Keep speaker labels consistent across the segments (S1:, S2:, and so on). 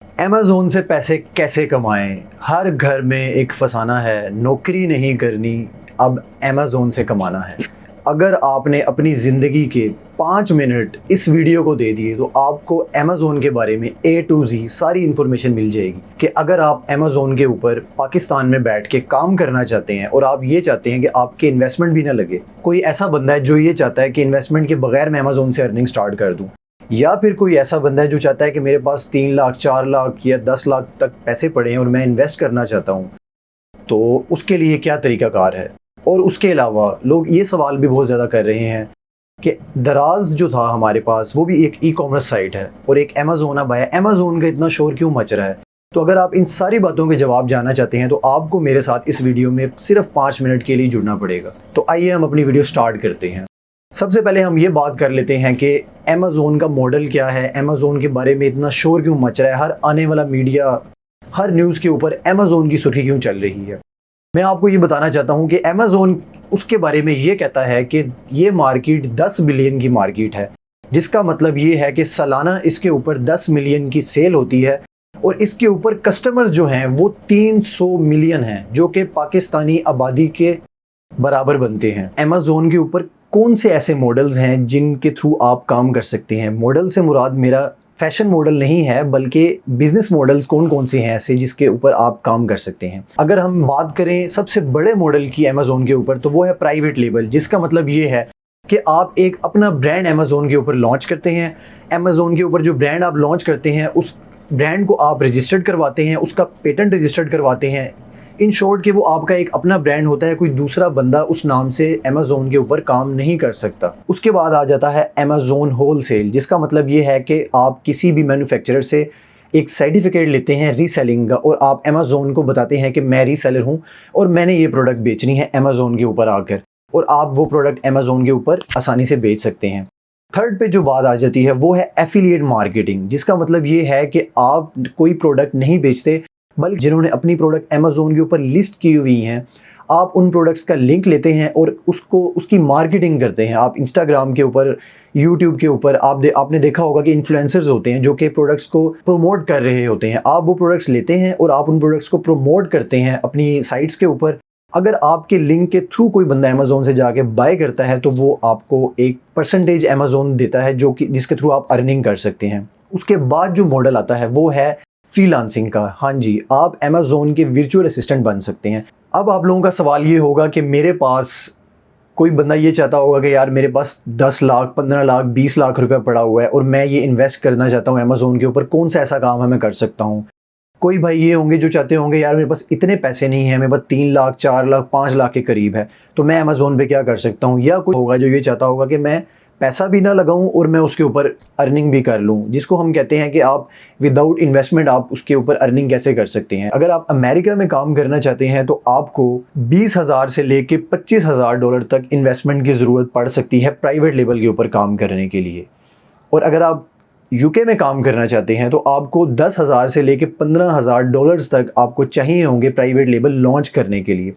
S1: Amazon से पैसे कैसे कमाएं? हर घर में एक फसाना है, नौकरी नहीं करनी, अब अमेज़ोन से कमाना है। अगर आपने अपनी ज़िंदगी के 5 मिनट इस वीडियो को दे दिए तो आपको अमेज़ोन के बारे में ए टू ज़ी सारी इन्फॉर्मेशन मिल जाएगी कि अगर आप अमेज़ोन के ऊपर पाकिस्तान में बैठ के काम करना चाहते हैं और आप ये चाहते हैं कि आपके इन्वेस्टमेंट भी ना लगे। कोई ऐसा बंदा है जो ये चाहता है कि इन्वेस्टमेंट के बगैर मैं अमेज़ोन से अर्निंग स्टार्ट कर दूँ, या फिर कोई ऐसा बंदा है जो चाहता है कि मेरे पास 3 लाख 4 लाख या 10 लाख तक पैसे पड़े हैं और मैं इन्वेस्ट करना चाहता हूँ, तो उसके लिए क्या तरीक़ाकार है। और उसके अलावा लोग ये सवाल भी बहुत ज़्यादा कर रहे हैं कि दराज़ जो था हमारे पास वो भी एक ई-कॉमर्स साइट है और एक अमेज़ोन अब आया, अमेज़ोन का इतना शोर क्यों मच रहा है। तो अगर आप इन सारी बातों के जवाब जानना चाहते हैं तो आपको मेरे साथ इस वीडियो में सिर्फ 5 मिनट के लिए जुड़ना पड़ेगा। तो आइए हम अपनी वीडियो स्टार्ट करते हैं। सबसे पहले हम ये बात कर लेते हैं कि अमेज़ोन का मॉडल क्या है, अमेज़ोन के बारे में इतना शोर क्यों मच रहा है, हर आने वाला मीडिया, हर न्यूज़ के ऊपर अमेज़ोन की सुर्खी क्यों चल रही है। मैं आपको ये बताना चाहता हूँ कि अमेज़ोन उसके बारे में ये कहता है कि ये मार्केट 10 बिलियन की मार्केट है, जिसका मतलब ये है कि सालाना इसके ऊपर 10 मिलियन की सेल होती है और इसके ऊपर कस्टमर्स जो हैं वो 300 मिलियन हैं, जो कि पाकिस्तानी आबादी के बराबर बनते हैं। अमेज़ोन के ऊपर कौन से ऐसे मॉडल्स हैं जिनके थ्रू आप काम कर सकते हैं। मॉडल से मुराद मेरा फैशन मॉडल नहीं है, बल्कि बिजनेस मॉडल्स कौन कौन से हैं ऐसे जिसके ऊपर आप काम कर सकते हैं। अगर हम बात करें सबसे बड़े मॉडल की अमेज़ोन के ऊपर, तो वो है प्राइवेट लेबल, जिसका मतलब ये है कि आप एक अपना ब्रांड अमेज़ोन के ऊपर लॉन्च करते हैं। अमेज़ोन के ऊपर जो ब्रांड आप लॉन्च करते हैं उस ब्रांड को आप रजिस्टर्ड करवाते हैं, उसका पेटेंट रजिस्टर्ड करवाते हैं। इन शॉर्ट कि वो आपका एक अपना ब्रांड होता है, कोई दूसरा बंदा उस नाम से अमेज़ोन के ऊपर काम नहीं कर सकता। उसके बाद आ जाता है अमेज़ोन होलसेल, जिसका मतलब ये है कि आप किसी भी मैन्युफैक्चरर से एक सर्टिफिकेट लेते हैं रीसेलिंग का और आप अमेज़ोन को बताते हैं कि मैं रीसेलर हूँ और मैंने ये प्रोडक्ट बेचनी है अमेज़ोन के ऊपर आकर, और आप वो प्रोडक्ट अमेज़ोन के ऊपर आसानी से बेच सकते हैं। थर्ड पे जो बात आ जाती है वो है एफिलिएट मार्केटिंग, जिसका मतलब ये है कि आप कोई प्रोडक्ट नहीं बेचते, बल्कि जिन्होंने अपनी प्रोडक्ट अमेज़ोन के ऊपर लिस्ट की हुई हैं, आप उन प्रोडक्ट्स का लिंक लेते हैं और उसकी मार्केटिंग करते हैं। आप इंस्टाग्राम के ऊपर, यूट्यूब के ऊपर आपने देखा होगा कि इन्फ्लुएंसर्स होते हैं जो कि प्रोडक्ट्स को प्रमोट कर रहे होते हैं। आप वो प्रोडक्ट्स लेते हैं और आप उन प्रोडक्ट्स को प्रमोट करते हैं अपनी साइट्स के ऊपर। अगर आपके लिंक के थ्रू कोई बंदा अमेज़ोन से जाके बाय करता है तो वो आपको एक परसेंटेज अमेज़ोन देता है, जो कि जिसके थ्रू आप अर्निंग कर सकते हैं। उसके बाद जो मॉडल आता है वो है फ्रीलांसिंग का। हाँ जी, आप अमेज़ोन के वर्चुअल असिस्टेंट बन सकते हैं। अब आप लोगों का सवाल ये होगा कि मेरे पास, कोई बंदा ये चाहता होगा कि यार मेरे पास 10 लाख 15 लाख 20 लाख रुपए पड़ा हुआ है और मैं ये इन्वेस्ट करना चाहता हूँ अमेज़ोन के ऊपर, कौन सा ऐसा काम है मैं कर सकता हूँ। कोई भाई ये होंगे जो चाहते होंगे यार मेरे पास इतने पैसे नहीं है, मेरे पास 3 लाख 4 लाख 5 लाख के करीब है, तो मैं अमेज़ोन पे क्या कर सकता हूँ। या कोई होगा जो ये चाहता होगा कि मैं पैसा भी ना लगाऊं और मैं उसके ऊपर अर्निंग भी कर लूं, जिसको हम कहते हैं कि आप विदाउट इन्वेस्टमेंट आप उसके ऊपर अर्निंग कैसे कर सकते हैं। अगर आप अमेरिका में काम करना चाहते हैं तो आपको 20,000 से लेके $25,000 तक इन्वेस्टमेंट की ज़रूरत पड़ सकती है प्राइवेट लेवल के ऊपर काम करने के लिए। और अगर आप यूके में काम करना चाहते हैं तो आपको 10,000 से लेके $15,000 तक आपको चाहिए होंगे प्राइवेट लेबल लॉन्च करने के लिए।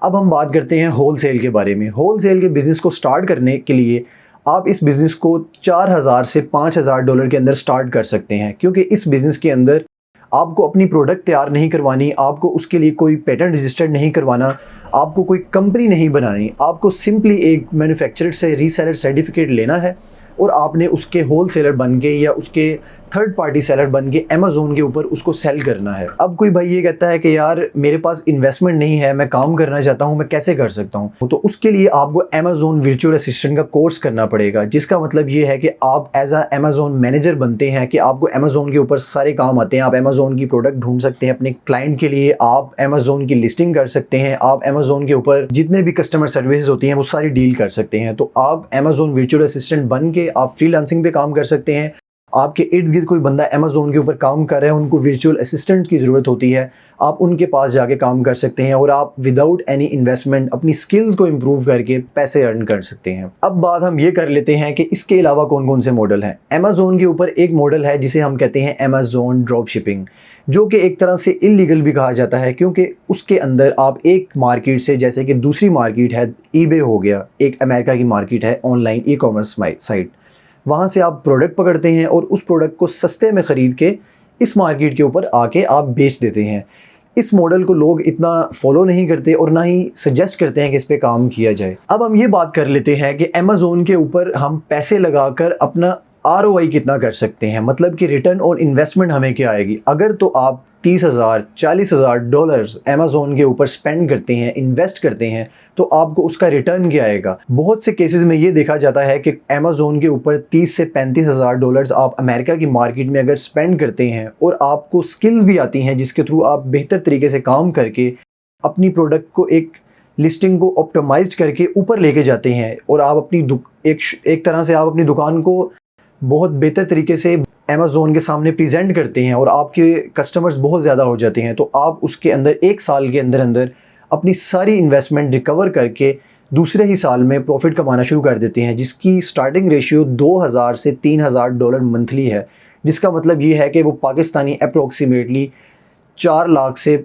S1: अब हम बात करते हैं होलसेल के बारे में। होलसेल के बिज़नेस को स्टार्ट करने के लिए आप इस बिज़नेस को 4,000 से $5,000 के अंदर स्टार्ट कर सकते हैं, क्योंकि इस बिज़नेस के अंदर आपको अपनी प्रोडक्ट तैयार नहीं करवानी, आपको उसके लिए कोई पेटेंट रजिस्टर्ड नहीं करवाना, आपको कोई कंपनी नहीं बनानी, आपको सिंपली एक मैन्युफैक्चरर से रीसेलर सर्टिफिकेट लेना है और आपने उसके होलसेलर बन के या उसके थर्ड पार्टी सेलर बन के अमेज़ोन के ऊपर उसको सेल करना है। अब कोई भाई ये कहता है कि यार मेरे पास इन्वेस्टमेंट नहीं है, मैं काम करना चाहता हूँ, मैं कैसे कर सकता हूँ। तो उसके लिए आपको अमेज़ोन वर्चुअल असिस्टेंट का कोर्स करना पड़ेगा, जिसका मतलब ये है कि आप एज अ अमेज़ोन मैनेजर बनते हैं कि आपको अमेज़ोन के ऊपर सारे काम आते हैं। आप अमेज़ोन की प्रोडक्ट ढूंढ सकते हैं अपने क्लाइंट के लिए, आप अमेज़ोन की लिस्टिंग कर सकते हैं, आप अमेज़ोन के ऊपर जितने भी कस्टमर सर्विसेज होती हैं वो सारी डील कर सकते हैं। तो आप अमेज़ोन वर्चुअल असिस्टेंट बन के आप फ्रीलांसिंग पे काम कर सकते हैं। आपके इर्द गिर्द कोई बंदा अमेज़ोन के ऊपर काम कर रहा है, उनको वर्चुअल असिस्टेंट की ज़रूरत होती है, आप उनके पास जाके काम कर सकते हैं और आप विदाउट एनी इन्वेस्टमेंट अपनी स्किल्स को इम्प्रूव करके पैसे अर्न कर सकते हैं। अब बात हम ये कर लेते हैं कि इसके अलावा कौन कौन से मॉडल हैं। अमेज़ोन के ऊपर एक मॉडल है जिसे हम कहते हैं अमेज़ोन ड्रॉप शिपिंग, जो कि एक तरह से इलीगल भी कहा जाता है, क्योंकि उसके अंदर आप एक मार्केट से, जैसे कि दूसरी मार्केट है ईबे हो गया, एक अमेरिका की मार्केट है ऑनलाइन ई-कॉमर्स साइट, वहाँ से आप प्रोडक्ट पकड़ते हैं और उस प्रोडक्ट को सस्ते में ख़रीद के इस मार्केट के ऊपर आके आप बेच देते हैं। इस मॉडल को लोग इतना फॉलो नहीं करते और ना ही सजेस्ट करते हैं कि इस पे काम किया जाए। अब हम ये बात कर लेते हैं कि अमेज़ोन के ऊपर हम पैसे लगाकर अपना ROI कितना कर सकते हैं, मतलब कि रिटर्न ऑन इन्वेस्टमेंट हमें क्या आएगी। अगर तो आप 30,000 40,000 डॉलर्स अमेज़ोन के ऊपर स्पेंड करते हैं, इन्वेस्ट करते हैं, तो आपको उसका रिटर्न क्या आएगा। बहुत से केसेस में ये देखा जाता है कि अमेज़ोन के ऊपर 30 से 35,000 डॉलर्स आप अमेरिका की मार्केट में अगर स्पेंड करते हैं और आपको स्किल्स भी आती हैं जिसके थ्रू आप बेहतर तरीके से काम करके अपनी प्रोडक्ट को लिस्टिंग को ऑप्टिमाइज करके ऊपर लेके जाते हैं और आप अपनी एक तरह से आप अपनी दुकान को बहुत बेहतर तरीके से अमेज़ोन के सामने प्रेजेंट करते हैं और आपके कस्टमर्स बहुत ज़्यादा हो जाते हैं, तो आप उसके अंदर 1 साल के अंदर अंदर अपनी सारी इन्वेस्टमेंट रिकवर करके दूसरे ही साल में प्रॉफिट कमाना शुरू कर देते हैं, जिसकी स्टार्टिंग रेशियो 2,000 से 3,000 डॉलर मंथली है। जिसका मतलब ये है कि वो पाकिस्तानी अप्रोक्सीमेटली 4 लाख से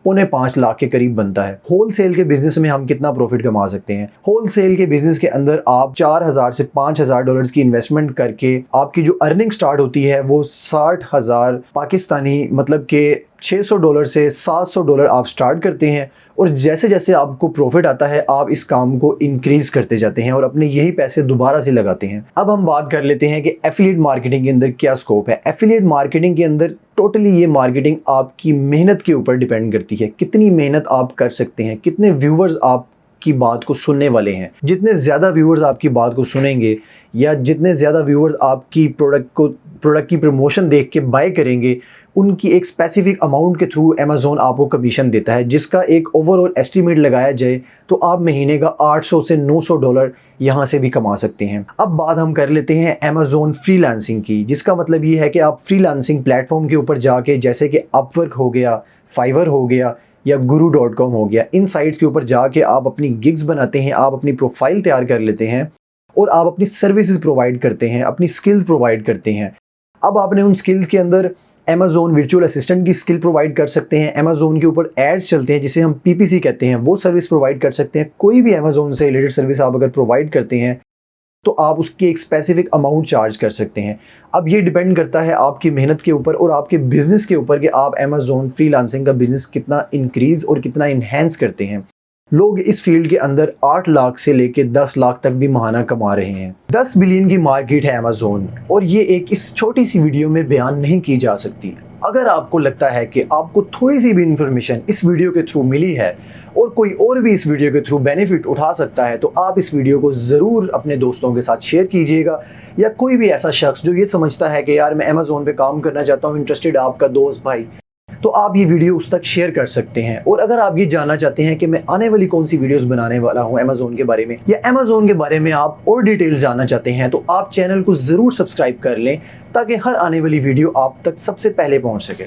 S1: 4.25 लाख के करीब बनता है। होलसेल के बिजनेस में हम कितना प्रॉफिट कमा सकते हैं। होलसेल के बिजनेस के अंदर आप 4,000 से 5,000 डॉलर्स की इन्वेस्टमेंट करके आपकी जो अर्निंग स्टार्ट होती है वो 60,000 पाकिस्तानी, मतलब कि 600 डॉलर से 700 डॉलर आप स्टार्ट करते हैं और जैसे जैसे आपको प्रॉफिट आता है आप इस काम को इंक्रीज करते जाते हैं और अपने यही पैसे दोबारा से लगाते हैं। अब हम बात कर लेते हैं कि एफिलिएट मार्केटिंग के अंदर क्या स्कोप है। एफिलिएट मार्केटिंग के अंदर टोटली ये मार्केटिंग आपकी मेहनत के ऊपर डिपेंड करती है, कितनी मेहनत आप कर सकते हैं, कितने व्यूवर्स आपकी बात को सुनने वाले हैं। जितने ज़्यादा व्यूवर्स आपकी बात को सुनेंगे या जितने ज़्यादा व्यूवर्स आपकी प्रोडक्ट की प्रमोशन देख के बाय करेंगे, उनकी एक स्पेसिफिक अमाउंट के थ्रू अमेज़ोन आपको कमीशन देता है, जिसका एक ओवरऑल एस्टीमेट लगाया जाए तो आप महीने का 800 से 900 डॉलर यहाँ से भी कमा सकते हैं। अब बात हम कर लेते हैं अमेज़ोन फ्रीलांसिंग की, जिसका मतलब ये है कि आप फ्रीलांसिंग प्लेटफॉर्म के ऊपर जाके, जैसे कि अपवर्क हो गया, फाइवर हो गया या guru.com हो गया, इन साइट्स के ऊपर जाके आप अपनी गिग्स बनाते हैं, आप अपनी प्रोफाइल तैयार कर लेते हैं और आप अपनी सर्विसेज प्रोवाइड करते हैं, अपनी स्किल्स प्रोवाइड करते हैं। अब आपने उन स्किल्स के अंदर अमेज़ोन वर्चुअल असिस्टेंट की स्किल प्रोवाइड कर सकते हैं, अमेज़ोन के ऊपर एड्स चलते हैं जिसे हम PPC कहते हैं, वो सर्विस प्रोवाइड कर सकते हैं। कोई भी अमेज़ोन से रिलेटेड सर्विस आप अगर प्रोवाइड करते हैं तो आप उसकी एक स्पेसिफिक अमाउंट चार्ज कर सकते हैं। अब ये डिपेंड करता है आपकी मेहनत के ऊपर और आपके बिजनेस के ऊपर कि आप अमेज़ोन फ्रीलांसिंग का बिजनेस कितना इंक्रीज और कितना इन्हेंस करते हैं। लोग इस फील्ड के अंदर 8 लाख से लेके 10 लाख तक भी महाना कमा रहे हैं। 10 बिलियन की मार्केट है अमेज़ोन और ये एक इस छोटी सी वीडियो में बयान नहीं की जा सकती। अगर आपको लगता है कि आपको थोड़ी सी भी इंफॉर्मेशन इस वीडियो के थ्रू मिली है और कोई और भी इस वीडियो के थ्रू बेनिफिट उठा सकता है, तो आप इस वीडियो को ज़रूर अपने दोस्तों के साथ शेयर कीजिएगा। या कोई भी ऐसा शख्स जो ये समझता है कि यार मैं अमेज़ोन पे काम करना चाहता हूँ, इंटरेस्टेड आपका दोस्त भाई, तो आप ये वीडियो उस तक शेयर कर सकते हैं। और अगर आप ये जानना चाहते हैं कि मैं आने वाली कौन सी वीडियोस बनाने वाला हूं अमेज़ोन के बारे में, या अमेज़ोन के बारे में आप और डिटेल्स जानना चाहते हैं, तो आप चैनल को ज़रूर सब्सक्राइब कर लें ताकि हर आने वाली वीडियो आप तक सबसे पहले पहुंच सके।